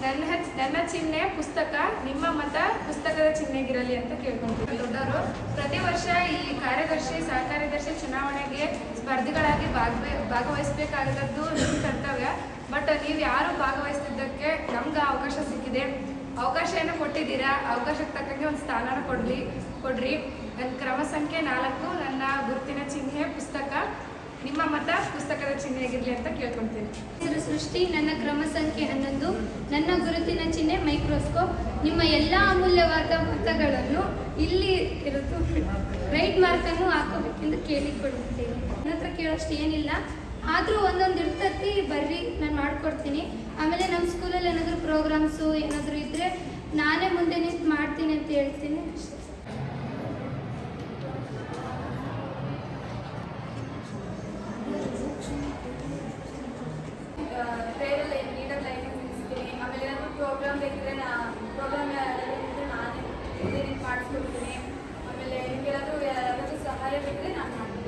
ನನ್ನ ಚಿಹ್ನೆ ಪುಸ್ತಕ, ನಿಮ್ಮ ಮತ ಪುಸ್ತಕದ ಚಿಹ್ನೆಗಿರಲಿ ಅಂತ ಕೇಳ್ಕೊಂತೀವಿ. ದೊಡ್ಡವರು ಪ್ರತಿ ವರ್ಷ ಈ ಕಾರ್ಯದರ್ಶಿ ಸಹಕಾರ್ಯದರ್ಶಿ ಚುನಾವಣೆಗೆ ಸ್ಪರ್ಧಿಗಳಾಗಿ ಭಾಗವಹಿಸಬೇಕಾದದ್ದು ನಿಮ್ಮ ಕರ್ತವ್ಯ. ಬಟ್ ನೀವು ಯಾರು ಭಾಗವಹಿಸ್ತಿದ್ದಕ್ಕೆ ನಮ್ಗೆ ಅವಕಾಶ ಸಿಕ್ಕಿದೆ, ಅವಕಾಶ ಏನು ಕೊಟ್ಟಿದ್ದೀರಾ, ಅವಕಾಶಕ್ಕೆ ತಕ್ಕಂಗೆ ಒಂದು ಸ್ಥಾನನ ಕೊಡ್ರಿ. ನನ್ನ ಕ್ರಮ ಸಂಖ್ಯೆ 4 ನನ್ನ ಗುರುತಿನ ಚಿಹ್ನೆ ಪುಸ್ತಕ, ನಿಮ್ಮ ಮತ ಪುಸ್ತಕದ ಚಿಹ್ನೆಯಾಗಿರಲಿ ಅಂತ ಕೇಳ್ಕೊಳ್ತೀನಿ. ಹೆಸರು ಸೃಷ್ಟಿ, ನನ್ನ ಕ್ರಮ ಸಂಖ್ಯೆ 11 ನನ್ನ ಗುರುತಿನ ಚಿಹ್ನೆ ಮೈಕ್ರೋಸ್ಕೋಪ್. ನಿಮ್ಮ ಎಲ್ಲ ಅಮೂಲ್ಯವಾದ ಮತಗಳನ್ನು ಇಲ್ಲಿ ಇರೋದು ರೈಟ್ ಮಾರ್ಕನ್ನು ಹಾಕೋಬೇಕೆಂದು ಕೇಳಿಕೊಳ್ಳುತ್ತೇನೆ. ನನ್ನ ಹತ್ರ ಕೇಳೋಷ್ಟು ಏನಿಲ್ಲ, ಆದರೂ ಒಂದೊಂದು ಇರ್ತತಿ, ಬರ್ರಿ ನಾನು ಮಾಡಿಕೊಡ್ತೀನಿ. ಆಮೇಲೆ ನಮ್ಮ ಸ್ಕೂಲಲ್ಲಿ ಏನಾದರೂ ಪ್ರೋಗ್ರಾಮ್ಸು ಏನಾದರೂ ಇದ್ದರೆ ನಾನೇ ಮುಂದೆ ನಿಂತು ಮಾಡ್ತೀನಿ ಅಂತ ಹೇಳ್ತೀನಿ. ಆಮೇಲೆ ಏನಾದರೂ ಪ್ರೋಗ್ರಾಮ್ ಬೇಕಿದ್ರೆ ಪ್ರೋಗ್ರಾಮ್ ನಾನೇ ಮುಂದೆ ನಿಂತು ಮಾಡಿಸ್ಕೊಡ್ತೀನಿ. ಆಮೇಲೆ ನಿಮ್ಗೆ ಯಾರಾದರೂ ಸಹಾಯ ಬೇಕಿದ್ರೆ ನಾನು ಮಾಡ್ತೀನಿ.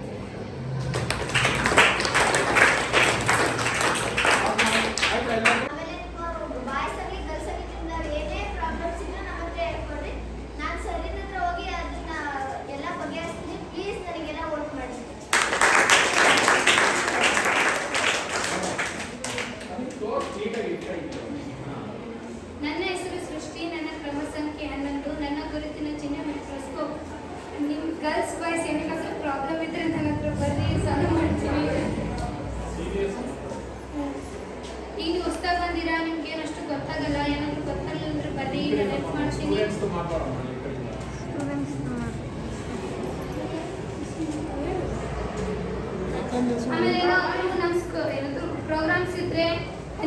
ನನ್ನ ಹೆಸರು ಸೃಷ್ಟಿ, ನನ್ನ ಕ್ರಮ ಸಂಖ್ಯೆ 11 ನನ್ನ ಗುರುತಿನ ಚಿಹ್ನೆ ಮೈಕ್ರೋಸ್ಕೋಪ್. ನಿಮ್ಮ ಗರ್ಲ್ಸ್ ಬಾಯ್ಸ್ ಏನಾದರೂ ಪ್ರಾಬ್ಲಮ್ ಇದ್ದರೆ ನನ್ನ ಹತ್ರ ಬರ್ರಿ, ಸಾಲ್ವ್ ಮಾಡ್ತೀನಿ. ಈಗ ಹೊಸ್ದಾಗಿ ಬಂದಿರಾ, ನಿಮ್ಗೆ ಏನಷ್ಟು ಗೊತ್ತಾಗಲ್ಲ, ಏನಾದರೂ ಗೊತ್ತಾಗಲ್ಲ ಅಂದ್ರೆ ಬರ್ರಿ, ನಾನು ಹೆಲ್ಪ್ ಮಾಡ್ತೀನಿ. ಆಮೇಲೆ ಏನಾದರೂ ಪ್ರೋಗ್ರಾಮ್ಸ್ ಇದ್ದರೆ,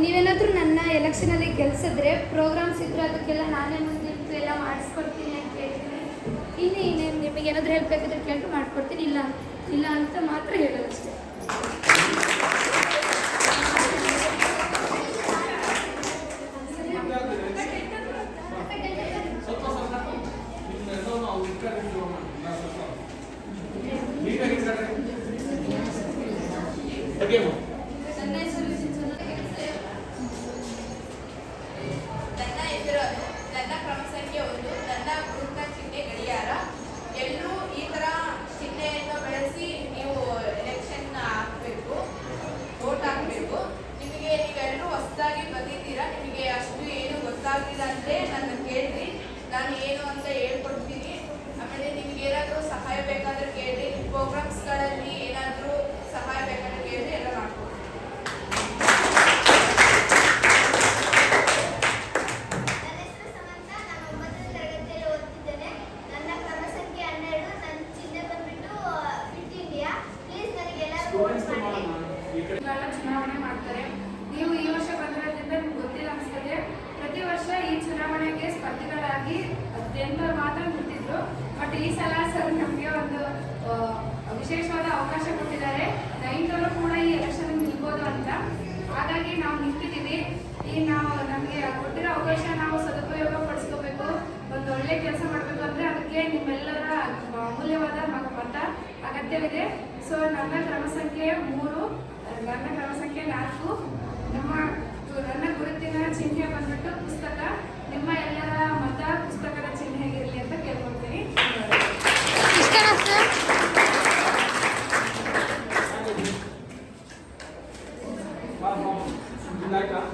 ನೀವೇನಾದರೂ ನನ್ನ ಎಲೆಕ್ಷನಲ್ಲಿ ಗೆಲ್ಸಿದ್ರೆ ಪ್ರೋಗ್ರಾಮ್ಸ್ ಇದ್ದರೆ ಅದಕ್ಕೆಲ್ಲ ನಾನೇ ಮುಂದೆ ಎಲ್ಲ ಮಾಡಿಸ್ಕೊಡ್ತೀನಿ ಅಂತ ಹೇಳ್ತೀನಿ. ಇನ್ನೇನು ನಿಮಗೆ ಏನಾದರೂ ಹೆಲ್ಪ್ ಬೇಕಾದ್ರೆ ಕೇಳಿ ಮಾಡಿಕೊಡ್ತೀನಿ, ಇಲ್ಲ ಅಂತ ಮಾತ್ರ ಹೇಳೋದು ಅಷ್ಟೇ. ನನ್ನ ಕ್ರಮ ಸಂಖ್ಯೆ 1 ನನ್ನ ಗುರುತಿನ ಚಿಹ್ನೆ ಗಡಿಯಾರ. ಎಲ್ಲರೂ ಈ ಥರ ಚಿಹ್ನೆಯನ್ನು ಬಳಸಿ ನೀವು ಎಲೆಕ್ಷನ್ ಹಾಕಬೇಕು, ವೋಟ್ ಹಾಕಬೇಕು. ನೀವೆಲ್ಲರೂ ಹೊಸದಾಗಿ ಬಂದಿದ್ದೀರಾ, ನಿಮಗೆ ಅಷ್ಟು ಏನು ಗೊತ್ತಾಗಿಲ್ಲ ಅಂದರೆ ನನ್ನ ಕೇಳ್ರಿ, ನಾನು ಏನು ಅಂತ ಹೇಳ್ಕೊಡ್ತೀನಿ. ಆಮೇಲೆ ನಿಮ್ಗೆ ಏನಾದರೂ ಸಹಾಯ ಬೇಕಾದರೆ ಕೇಳ್ರಿ, ಪ್ರೋಗ್ರಾಮ್ಸ್ಗಳಲ್ಲಿ ಏನಾದರೂ ಸಹಾಯ ಬೇಕಾದ್ರೆ ಕೇಳ್ರಿ, ಎಲ್ಲ ಮಾಡ್ಕೊಡ್ತೀನಿ. ಚುನಾವಣೆ ಮಾಡ್ತಾರೆ. ನೀವು ಈ ವರ್ಷ ಬಂದಿರೋದ್ರಿಂದ ನಿಮ್ಗೆ ಗೊತ್ತಿಲ್ಲ ಅನಿಸ್ತದೆ. ಪ್ರತಿ ವರ್ಷ ಈ ಚುನಾವಣೆಗೆ ಸ್ಪರ್ಧಿಗಳಾಗಿ 18 ಮಾತ್ರ ನಿಂತಿದ್ರು. ಬಟ್ ಈ ಸಲ ಸರ್ ನಮಗೆ ಒಂದು ವಿಶೇಷವಾದ ಅವಕಾಶ ಕೊಟ್ಟಿದ್ದಾರೆ. 9 ಕೂಡ ಈ ಎಲೆಕ್ಷನ್ ನಿಲ್ಬೋದು ಅಂತ. ಹಾಗಾಗಿ ನಾವು ನಿಂತಿದ್ದೀವಿ. ನಮಗೆ ಕೊಟ್ಟಿರೋ ಅವಕಾಶ ನಾವು ಸದುಪಯೋಗ ಪಡಿಸ್ಕೋಬೇಕು. ಒಂದು ಒಳ್ಳೆ ಕೆಲಸ ಮಾಡಬೇಕು ಅಂದರೆ ಅದಕ್ಕೆ ನಿಮ್ಮೆಲ್ಲರ ಅಮೂಲ್ಯವಾದ ಮತ ಅಗತ್ಯವಿದೆ. ಸೊ ನನ್ನ ಕ್ರಮ ಸಂಖ್ಯೆ 3 ನನ್ನ ಕ್ರಮ ಸಂಖ್ಯೆ 4 ನನ್ನ ಗುರುತಿನ ಚಿಹ್ನೆ ಬಂದ್ಬಿಟ್ಟು ಪುಸ್ತಕ, ನಿಮ್ಮ ಎಲ್ಲರ ಮತ ಪುಸ್ತಕದ ಚಿಹ್ನೆಗಿರಲಿ ಅಂತ ಕೇಳ್ಕೊಳ್ತೀನಿ. ಎಲ್ಲರಿಗೂ